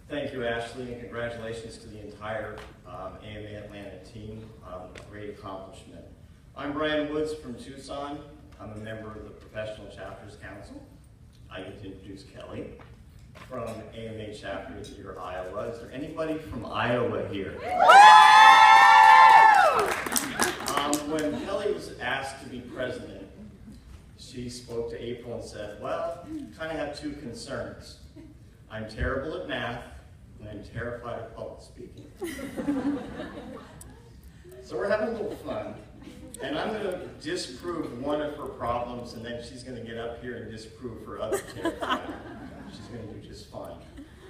Thank you, Ashley, and congratulations to the entire AMA Atlanta team. A great accomplishment. I'm Brian Woods from Tucson. I'm a member of the Professional Chapters Council. I get to introduce Kelly from AMA Chapter here, Iowa. Is there anybody from Iowa here? When Kelly was asked to be president, she spoke to April and said, well, kind of have two concerns. I'm terrible at math, and I'm terrified of public speaking. So we're having a little fun, and I'm going to disprove one of her problems, and then she's going to get up here and disprove her other terrified. She's going to do just fine.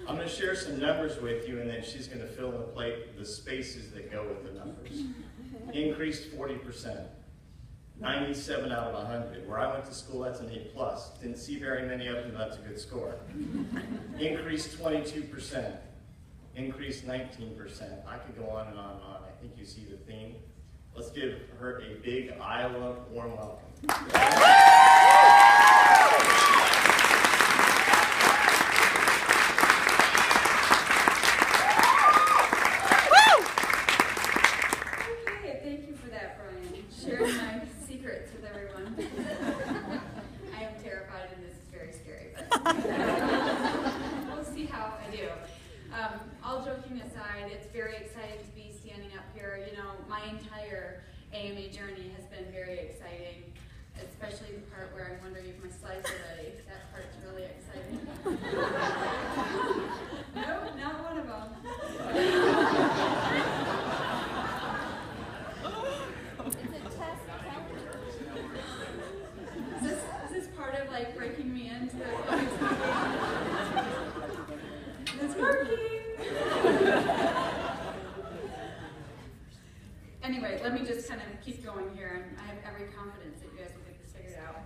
I'm going to share some numbers with you, and then she's going to fill in the spaces that go with the numbers. Increased 40%. 97 out of 100. Where I went to school, that's an A+. Didn't see very many of them, that's a good score. Increased 22%. Increased 19%. I could go on and on and on. I think you see the theme. Let's give her a big Iowa warm welcome. We'll see how I do. All joking aside, it's very exciting to be standing up here. You know, my entire AMA journey has been very exciting, especially the part where I'm wondering if my slides are ready. That part's really exciting. Nope, not one of them. Is this part of like breaking me into the It's working! Anyway, let me just kind of keep going here. I have every confidence that you guys will get this figured out.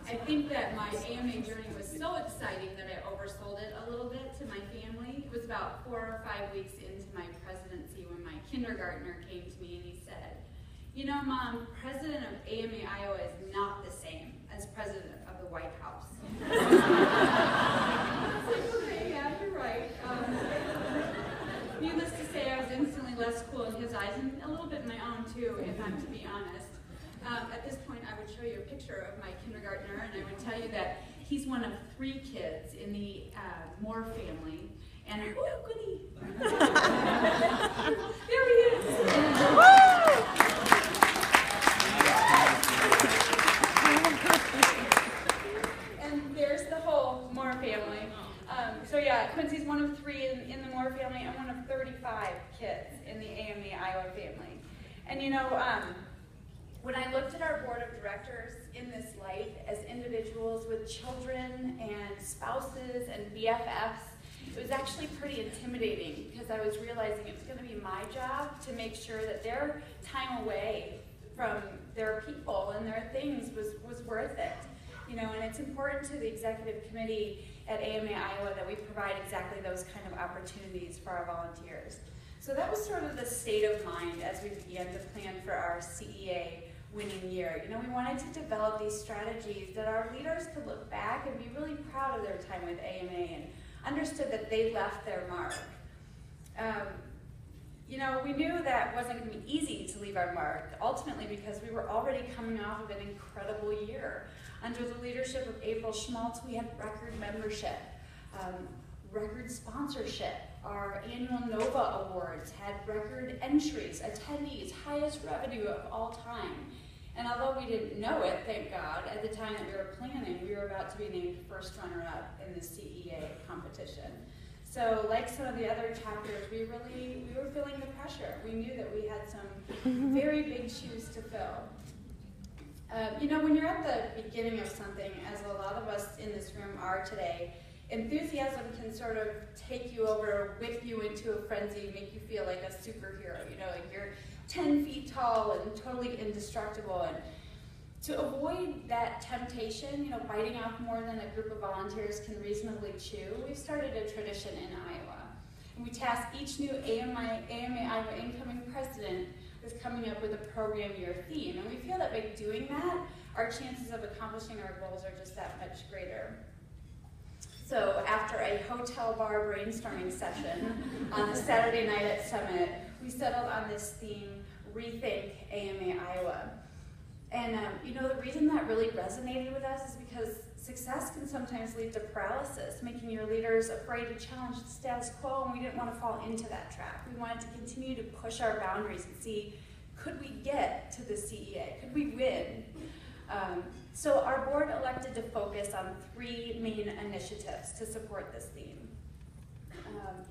I think that my AMA journey was so exciting that I oversold it a little bit to my family. It was about 4 or 5 weeks into my presidency when my kindergartner came to me and he said, you know, Mom, president of AMA Iowa is not the same as president of the White House. I was like, okay, yeah, you're right. Needless to say, I was instantly less cool in his eyes, and a little bit in my own too, if I'm to be honest. At this point, I would show you a picture of my kindergartner, and I would tell you that he's one of 3 kids in the Moore family. And oh, goody! There he is! And there's the whole Moore family. So yeah, Quincy's one of 3 in the Moore family and one of 35 kids in the AMA Iowa family. And you know, when I looked at our board of directors in this light as individuals with children and spouses and BFFs, it was actually pretty intimidating because I was realizing it was going to be my job to make sure that their time away from their people and their things was worth it. You know, and it's important to the executive committee at AMA Iowa that we provide exactly those kind of opportunities for our volunteers. So that was sort of the state of mind as we began to plan for our CEA winning year. You know, we wanted to develop these strategies that our leaders could look back and be really proud of their time with AMA and understood that they left their mark. You know, we knew that wasn't going to be easy to leave our mark, ultimately because we were already coming off of an incredible year. Under the leadership of April Schmaltz, we had record membership, record sponsorship. Our annual NOVA Awards had record entries, attendees, highest revenue of all time. And although we didn't know it, thank God, at the time that we were planning, we were about to be named first runner-up in the CEA competition. So like some of the other chapters, we were feeling the pressure. We knew that we had some very big shoes to fill. You know, when you're at the beginning of something, as a lot of us in this room are today, enthusiasm can sort of take you over, whip you into a frenzy, make you feel like a superhero. You know, like you're 10 feet tall and totally indestructible. And to avoid that temptation, you know, biting off more than a group of volunteers can reasonably chew, we've started a tradition in Iowa. And we task each new AMA Iowa incoming president with coming up with a program year theme. And we feel that by doing that, our chances of accomplishing our goals are just that much greater. So after a hotel bar brainstorming session on the Saturday night at Summit, we settled on this theme, Rethink AMA Iowa. And the reason that really resonated with us is because success can sometimes lead to paralysis, making your leaders afraid to challenge the status quo, and we didn't want to fall into that trap. We wanted to continue to push our boundaries and see, could we get to the CEA? Could we win? So our board elected to focus on 3 main initiatives to support this theme.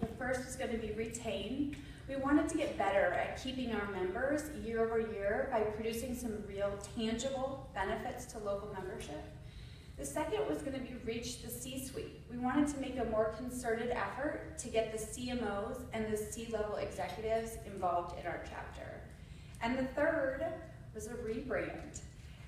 The first was going to be retain. We wanted to get better at keeping our members year over year by producing some real tangible benefits to local membership. The second was going to be reach the C-suite. We wanted to make a more concerted effort to get the CMOs and the C-level executives involved in our chapter. And the third was a rebrand.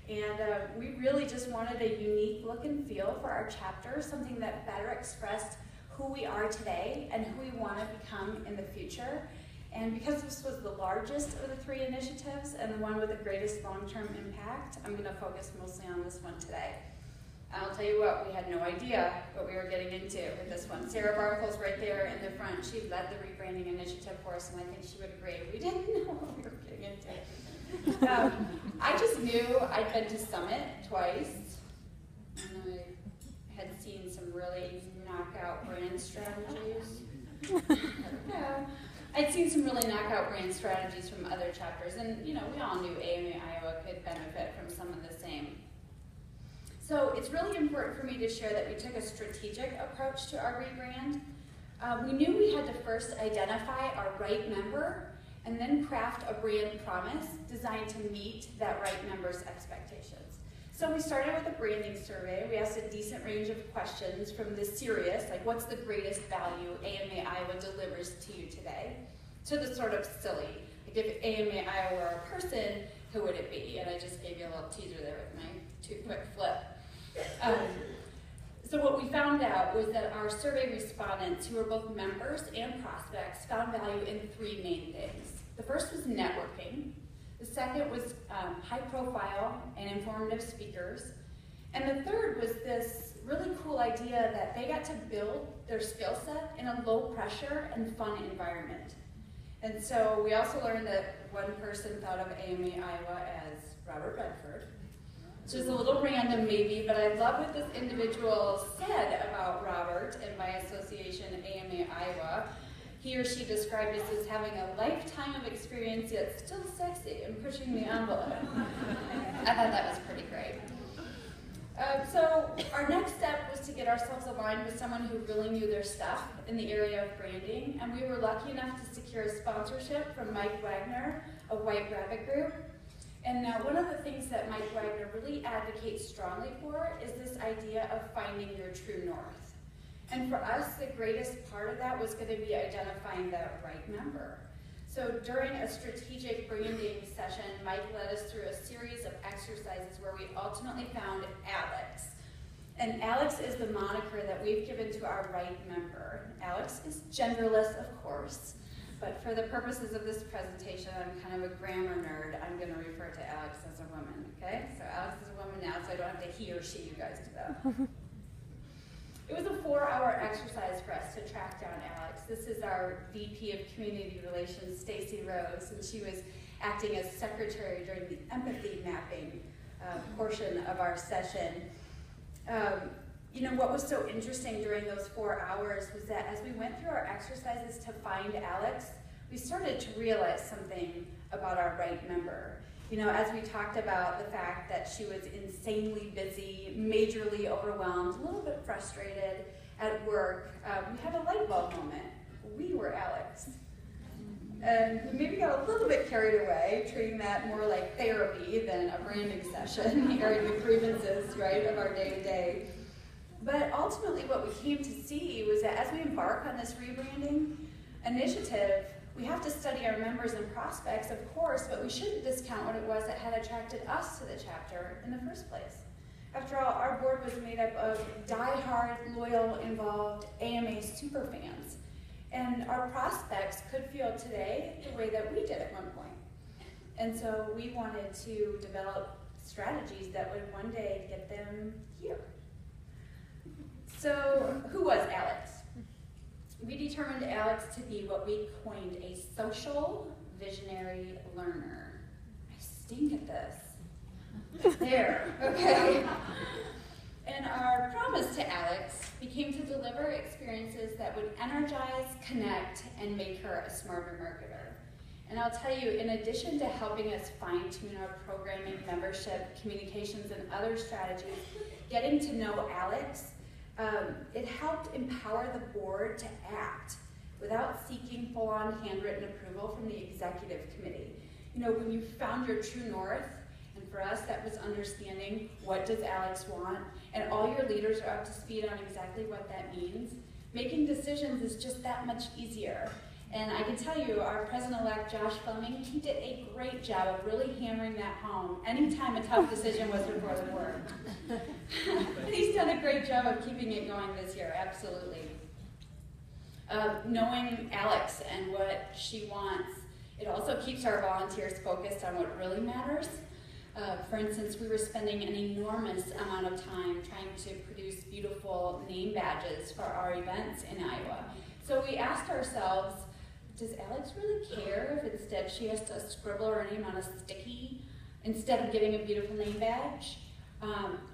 And we really just wanted a unique look and feel for our chapter, something that better expressed who we are today and who we want to become in the future. And because this was the largest of the 3 initiatives and the one with the greatest long-term impact, I'm going to focus mostly on this one today. I'll tell you what, we had no idea what we were getting into with this one. Sarah Barkle's right there in the front. She led the rebranding initiative for us, and I think she would agree. We didn't know what we were getting into. I just knew I'd been to Summit twice, and I had seen some really knockout brand strategies. I'd seen some really knockout brand strategies from other chapters, and we all knew AMA Iowa could benefit from some of the same. So it's really important for me to share that we took a strategic approach to our rebrand. We knew we had to first identify our right member and then craft a brand promise designed to meet that right member's expectations. So we started with a branding survey. We asked a decent range of questions from the serious, like what's the greatest value AMA Iowa delivers to you today, to the sort of silly, like if AMA Iowa were a person, who would it be? And I just gave you a little teaser there with my 2-quick flip. So what we found out was that our survey respondents, who were both members and prospects, found value in 3 main things. The first was networking. The second was high profile and informative speakers. And the third was this really cool idea that they got to build their skill set in a low pressure and fun environment. And so we also learned that one person thought of AMA Iowa as Robert Redford, which is a little random maybe, but I love what this individual said about Robert and by association AMA Iowa. He or she described us as having a lifetime of experience yet still sexy and pushing the envelope. I thought that was pretty great. So our next step was to get ourselves aligned with someone who really knew their stuff in the area of branding, and we were lucky enough to secure a sponsorship from Mike Wagner of White Rabbit Group. And one of the things that Mike Wagner really advocates strongly for is this idea of finding your true north. And for us, the greatest part of that was going to be identifying the right member. So during a strategic branding session, Mike led us through a series of exercises where we ultimately found Alex. And Alex is the moniker that we've given to our right member. Alex is genderless, of course, but for the purposes of this presentation, I'm kind of a grammar nerd. I'm going to refer to Alex as a woman, okay? So Alex is a woman now, so I don't have to he or she you guys do that. It was a 4-hour exercise for us to track down Alex. This is our VP of Community Relations, Stacy Rose, and she was acting as secretary during the empathy mapping portion of our session. What was so interesting during those 4 hours was that as we went through our exercises to find Alex, we started to realize something about our right member. As we talked about the fact that she was insanely busy, majorly overwhelmed, a little bit frustrated at work, we had a light bulb moment. We were Alex. And we maybe got a little bit carried away, treating that more like therapy than a branding session, airing the grievances, right, of our day-to-day. But ultimately what we came to see was that as we embark on this rebranding initiative, we have to study our members and prospects, of course, but we shouldn't discount what it was that had attracted us to the chapter in the first place. After all, our board was made up of die-hard, loyal, involved AMA superfans. And our prospects could feel today the way that we did at one point. And so we wanted to develop strategies that would one day get them here. So who was Alex? We determined Alex to be what we coined a social visionary learner. I stink at this. There, okay. And our promise to Alex became to deliver experiences that would energize, connect, and make her a smarter marketer. And I'll tell you, in addition to helping us fine-tune our programming, membership, communications, and other strategies, getting to know Alex, it helped empower the board to act without seeking full-on handwritten approval from the executive committee. You know, when you found your true north, and for us that was understanding what does Alex want, and all your leaders are up to speed on exactly what that means, making decisions is just that much easier. And I can tell you, our President-elect Josh Fleming, he did a great job of really hammering that home anytime a tough decision was before the board. And he's done a great job of keeping it going this year, absolutely. Knowing Alex and what she wants, it also keeps our volunteers focused on what really matters. For instance, we were spending an enormous amount of time trying to produce beautiful name badges for our events in Iowa. So we asked ourselves, does Alex really care if instead she has to scribble her name on a sticky instead of getting a beautiful name badge?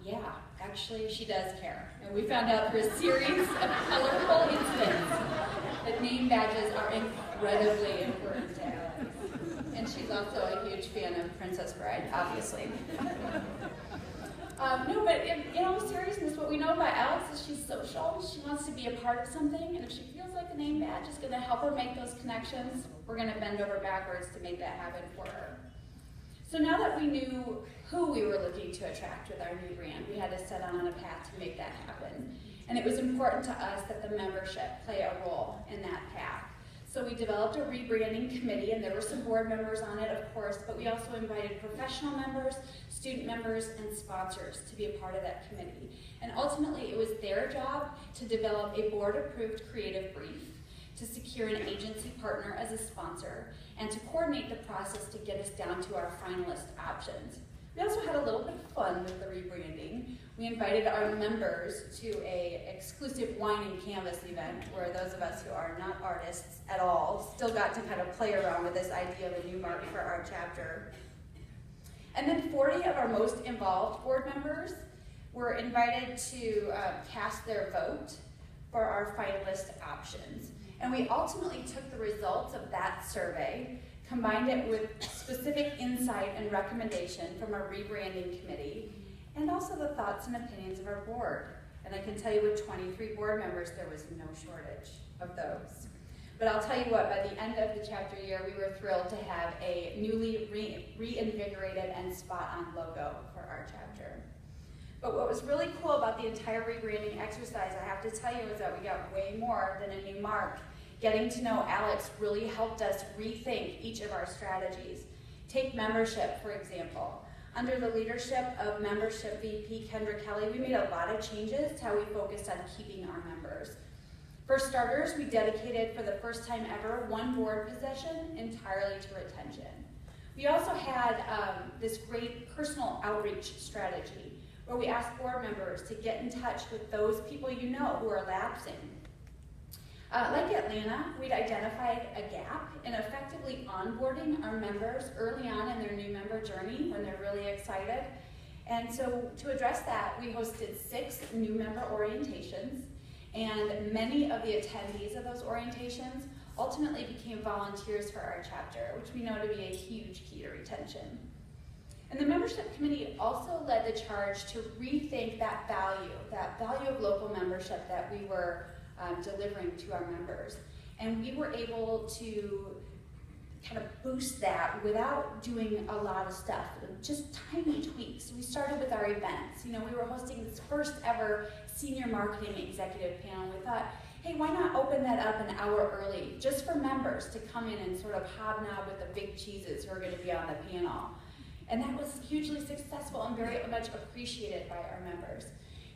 Yeah, actually she does care. And we found out through a series of colorful incidents that name badges are incredibly important to Alex. And she's also a huge fan of Princess Bride, obviously. No, but in all seriousness, what we know about Alex is she's social. She wants to be a part of something, and if she feels like a name badge is going to help her make those connections, we're going to bend over backwards to make that happen for her. So now that we knew who we were looking to attract with our new brand, we had to set on a path to make that happen. And it was important to us that the membership play a role in that path. So we developed a rebranding committee, and there were some board members on it, of course, but we also invited professional members, student members, and sponsors to be a part of that committee. And ultimately, it was their job to develop a board-approved creative brief, to secure an agency partner as a sponsor, and to coordinate the process to get us down to our finalist options. We also had a little bit of fun with the rebranding. We invited our members to an exclusive wine and canvas event where those of us who are not artists at all still got to kind of play around with this idea of a new mark for our chapter. And then 40 of our most involved board members were invited to cast their vote for our finalist options. And we ultimately took the results of that survey, combined it with specific insight and recommendation from our rebranding committee, and also the thoughts and opinions of our board. And I can tell you with 23 board members, there was no shortage of those. But I'll tell you what, by the end of the chapter year, we were thrilled to have a newly reinvigorated and spot-on logo for our chapter. But what was really cool about the entire rebranding exercise, I have to tell you, is that we got way more than a new mark. Getting to know Alex really helped us rethink each of our strategies. Take membership, for example. Under the leadership of Membership VP Kendra Kelly, we made a lot of changes to how we focused on keeping our members. For starters, we dedicated, for the first time ever, one board position entirely to retention. We also had this great personal outreach strategy where we asked board members to get in touch with those people you know who are lapsing. Like Atlanta, we'd identified a gap in effectively onboarding our members early on in their new member journey when they're really excited. And so to address that, we hosted 6 new member orientations, and many of the attendees of those orientations ultimately became volunteers for our chapter, which we know to be a huge key to retention. And the membership committee also led the charge to rethink that value of local membership that we were delivering to our members. And we were able to kind of boost that without doing a lot of stuff, just tiny tweaks. We started with our events. You know, we were hosting this first ever senior marketing executive panel. We thought, hey, why not open that up an hour early, just for members to come in and sort of hobnob with the big cheeses who are going to be on the panel. And that was hugely successful and very much appreciated by our members.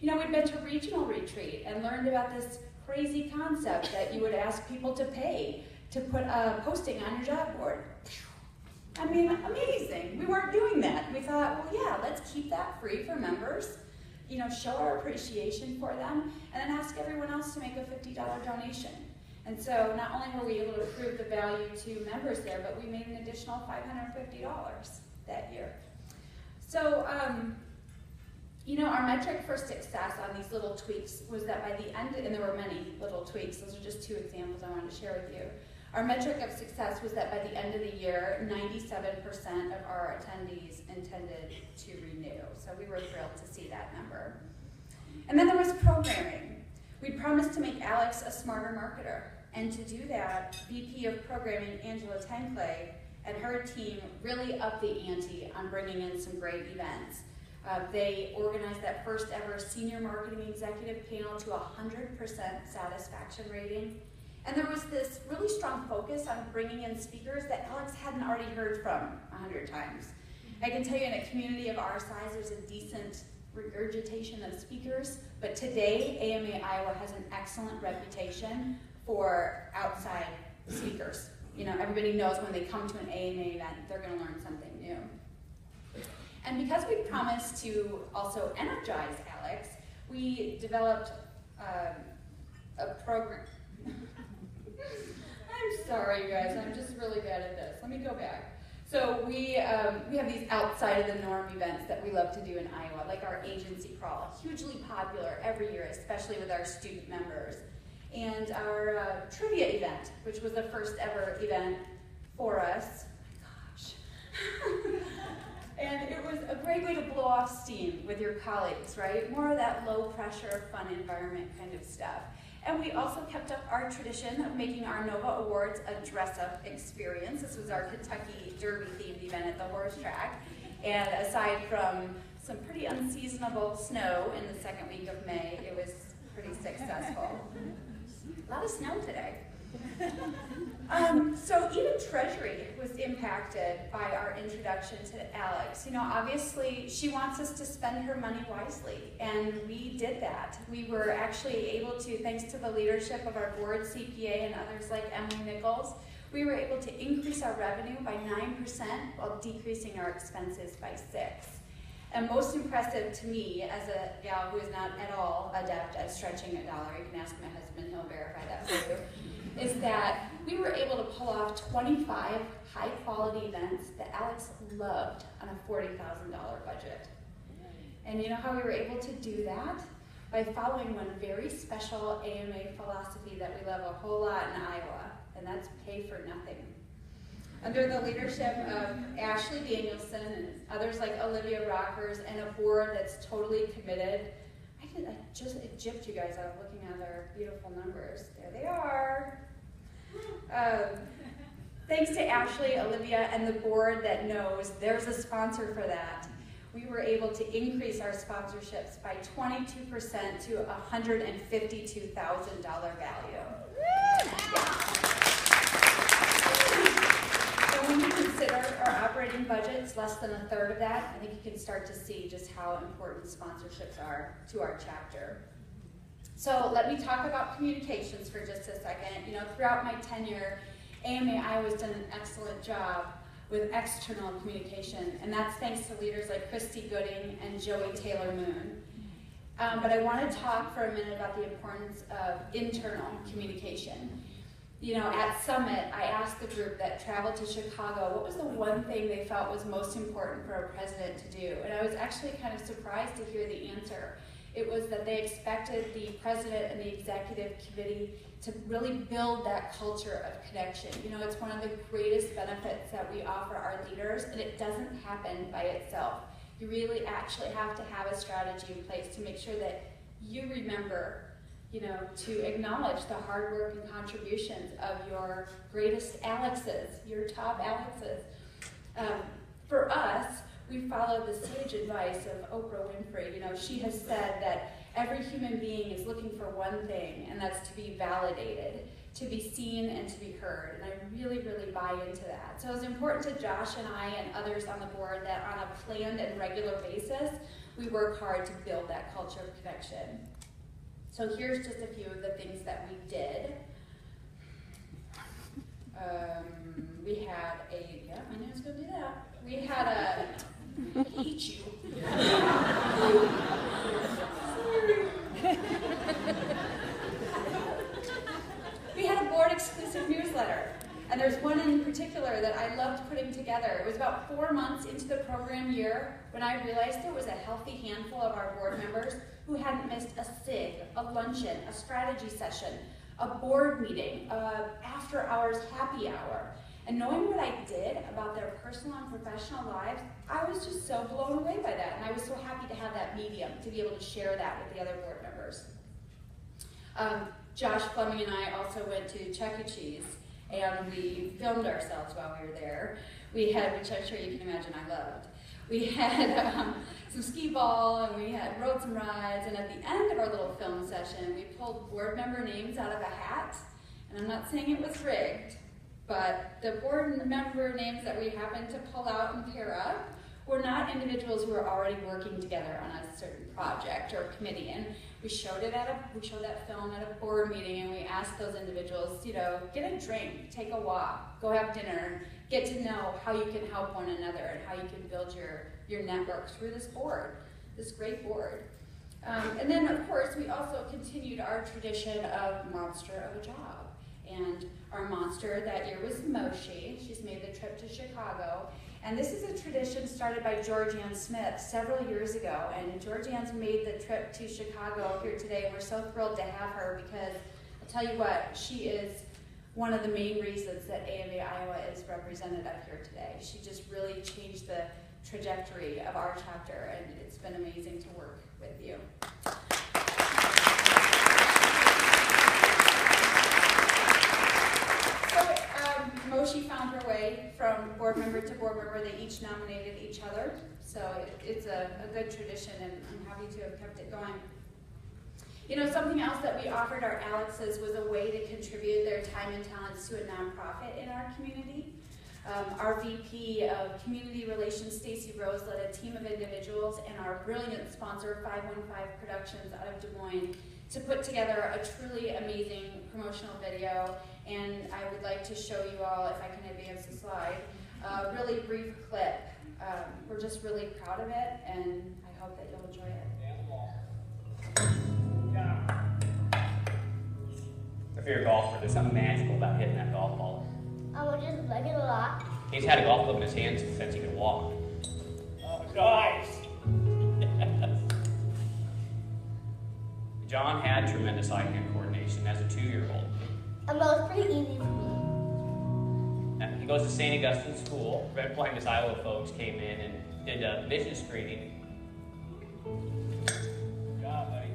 You know, we'd been to regional retreat and learned about this crazy concept that you would ask people to pay to put a posting on your job board. I mean, amazing. We weren't doing that. We thought, well, yeah, let's keep that free for members show our appreciation for them, and then ask everyone else to make a $50 donation. And so not only were we able to prove the value to members there, but we made an additional $550 that year. So, our metric for success on these little tweaks was that by the end, and there were many little tweaks, those are just 2 examples I wanted to share with you. Our metric of success was that by the end of the year, 97% of our attendees intended to renew. So we were thrilled to see that number. And then there was programming. We promised to make Alex a smarter marketer. And to do that, VP of Programming Angela Tenclay and her team really upped the ante on bringing in some great events. They organized that first ever senior marketing executive panel to 100% satisfaction rating. And there was this really strong focus on bringing in speakers that Alex hadn't already heard from 100 times. I can tell you in a community of our size, there's a decent regurgitation of speakers, but today AMA Iowa has an excellent reputation for outside speakers. Everybody knows when they come to an AMA event, they're going to learn something new. And because we promised to also energize Alex, we developed a program. I'm sorry, you guys. I'm just really bad at this. Let me go back. So we have these outside of the norm events that we love to do in Iowa, like our agency crawl, hugely popular every year, especially with our student members. And our trivia event, which was the first ever event for us. Oh my gosh. And it was a great way to blow off steam with your colleagues, right? More of that low pressure, fun environment kind of stuff. And we also kept up our tradition of making our Nova Awards a dress-up experience. This was our Kentucky Derby themed event at the horse track. And aside from some pretty unseasonable snow in the second week of May, it was pretty successful. A lot of snow today. So even Treasury was impacted by our introduction to Alex. Obviously she wants us to spend her money wisely, and we did that. We were actually able to, thanks to the leadership of our board, CPA, and others like Emily Nichols, we were able to increase our revenue by 9% while decreasing our expenses by 6%. And most impressive to me, as a gal who is not at all adept at stretching $1, you can ask my husband, he'll verify that for you, is that we were able to pull off 25 high-quality events that Alex loved on a $40,000 budget. And you know how we were able to do that? By following one very special AMA philosophy that we love a whole lot in Iowa, and that's pay for nothing. Under the leadership of Ashley Danielson and others like Olivia Rockers and a board that's totally committed, I just gypped you guys out looking at their beautiful numbers. There they are. Thanks to Ashley, Olivia, and the board that knows there's a sponsor for that, we were able to increase our sponsorships by 22% to a $152,000 value. When you consider our operating budgets, less than a third of that, I think you can start to see just how important sponsorships are to our chapter. So let me talk about communications for just a second. Throughout my tenure, AMA Iowa's done an excellent job with external communication, and that's thanks to leaders like Christy Gooding and Joey Taylor Moon. But I want to talk for a minute about the importance of internal communication. At Summit, I asked the group that traveled to Chicago, what was the one thing they felt was most important for a president to do? And I was actually kind of surprised to hear the answer. It was that they expected the president and the executive committee to really build that culture of connection. It's one of the greatest benefits that we offer our leaders, and it doesn't happen by itself. You really actually have to have a strategy in place to make sure that you remember to acknowledge the hard work and contributions of your greatest Alexes, your top Alexes. For us, we follow the sage advice of Oprah Winfrey. She has said that every human being is looking for one thing, and that's to be validated, to be seen, and to be heard. And I really, really buy into that. So it's important to Josh and I and others on the board that on a planned and regular basis, we work hard to build that culture of connection. So here's just a few of the things that we did. We had a, yeah, I knew I was going to do that. We had a, I hate you. exclusive newsletter. And there's one in particular that I loved putting together. It was about 4 months into the program year when I realized there was a healthy handful of our board members who hadn't missed a SIG, a luncheon, a strategy session, a board meeting, after hours happy hour. And knowing what I did about their personal and professional lives, I was just so blown away by that. And I was so happy to have that medium to be able to share that with the other board members. Josh Fleming and I also went to Chuck E. Cheese, and we filmed ourselves while we were there. We had, which I'm sure you can imagine I loved. We had some skee ball, and we had rode some rides, and at the end of our little film session, we pulled board member names out of a hat. And I'm not saying it was rigged, but the board member names that we happened to pull out and pair up were not individuals who were already working together on a certain project or committee. And we showed that film at a board meeting, and we asked those individuals, you know, get a drink, take a walk, go have dinner, get to know how you can help one another and how you can build your networks through this board, this great board. And then, of course, we also continued our tradition of monster of a job. And our monster that year was Moshi. She's made the trip to Chicago. And this is a tradition started by Georgianne Smith several years ago. And Georgianne's made the trip to Chicago here today. And we're so thrilled to have her because I'll tell you what, she is one of the main reasons that AMA Iowa is represented up here today. She just really changed the trajectory of our chapter, and it's been amazing to work with you. Moshi found her way from board member to board member. They each nominated each other. So it's a good tradition, and I'm happy to have kept it going. You know, something else that we offered our Alexes was a way to contribute their time and talents to a nonprofit in our community. Our VP of Community Relations, Stacy Rose, led a team of individuals and our brilliant sponsor, 515 Productions out of Des Moines, to put together a truly amazing promotional video. And I would like to show you all, if I can advance the slide, a really brief clip. We're just really proud of it, and I hope that you'll enjoy it. If you're a golfer, there's something magical about hitting that golf ball. I would just like it a lot. He's had a golf club in his hands since he could walk. Oh, guys! John had tremendous eye-hand coordination as a 2-year-old. And that was pretty easy for me. He goes to St. Augustine School. Red Blindness Iowa folks came in and did a vision screening. Good job, buddy.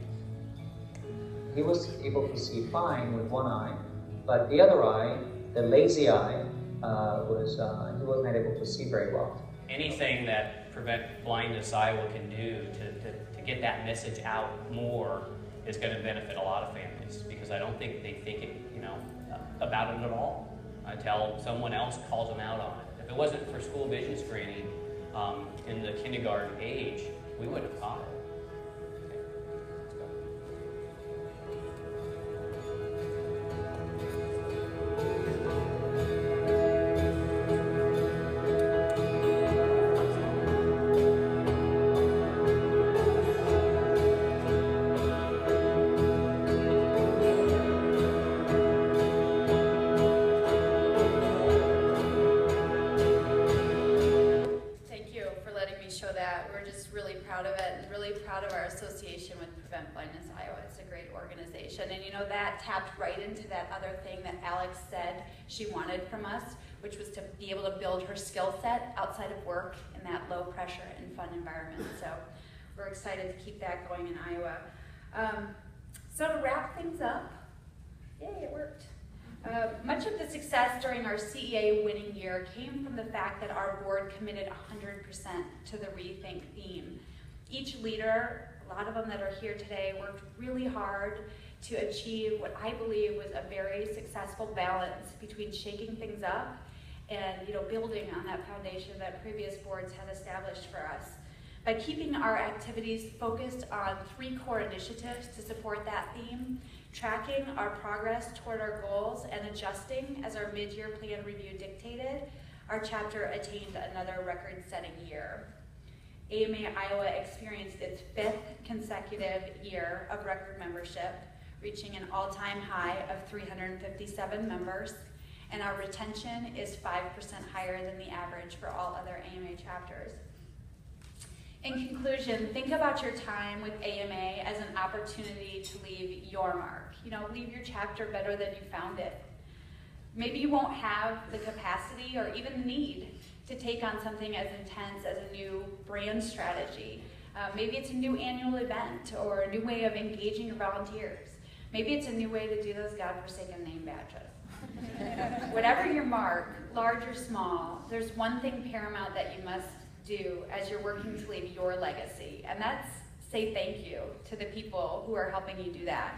He was able to see fine with one eye, but the other eye, the lazy eye, he wasn't able to see very well. Anything that Prevent Blindness Iowa can do to get that message out more is going to benefit a lot of families, because I don't think they think it, about it at all until someone else calls them out on it. If it wasn't for school vision screening in the kindergarten age, we wouldn't have caught it. Okay, let's go. Association with Prevent Blindness Iowa. It's a great organization, and that tapped right into that other thing that Alex said she wanted from us, which was to be able to build her skill set outside of work in that low pressure and fun environment. So we're excited to keep that going in Iowa. So to wrap things up, yay, it worked. Much of the success during our CEA winning year came from the fact that our board committed 100% to the Rethink theme. Each leader, a lot of them that are here today, worked really hard to achieve what I believe was a very successful balance between shaking things up and building on that foundation that previous boards had established for us. By keeping our activities focused on 3 core initiatives to support that theme, tracking our progress toward our goals, and adjusting as our mid-year plan review dictated, our chapter attained another record-setting year. AMA Iowa experienced its 5th consecutive year of record membership, reaching an all-time high of 357 members, and our retention is 5% higher than the average for all other AMA chapters. In conclusion, think about your time with AMA as an opportunity to leave your mark. Leave your chapter better than you found it. Maybe you won't have the capacity or even the need to take on something as intense as a new brand strategy. Maybe it's a new annual event or a new way of engaging your volunteers. Maybe it's a new way to do those godforsaken name badges. Whatever your mark, large or small, there's one thing paramount that you must do as you're working to leave your legacy, and that's say thank you to the people who are helping you do that.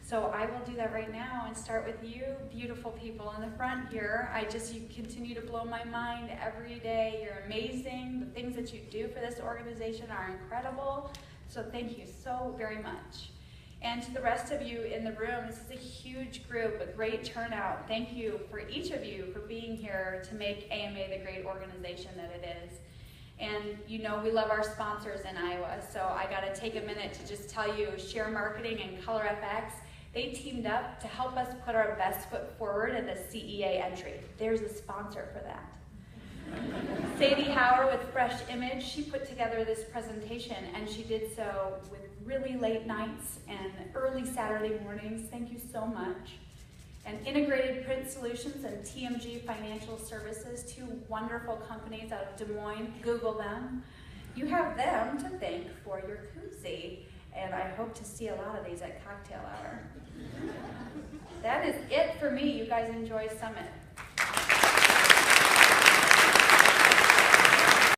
So I will do that right now and start with you, beautiful people in the front here. You continue to blow my mind every day. You're amazing. The things that you do for this organization are incredible. So thank you so very much. And to the rest of you in the room, this is a huge group, a great turnout. Thank you for each of you for being here to make AMA the great organization that it is. And we love our sponsors in Iowa, so I gotta take a minute to just tell you, Share Marketing and ColorFX, they teamed up to help us put our best foot forward in the CEA entry. There's a sponsor for that. Sadie Hauer with Fresh Image, she put together this presentation, and she did so with really late nights and early Saturday mornings. Thank you so much. And Integrated Print Solutions and TMG Financial Services, two wonderful companies out of Des Moines. Google them. You have them to thank for your koozie, and I hope to see a lot of these at cocktail hour. That is it for me. You guys enjoy Summit.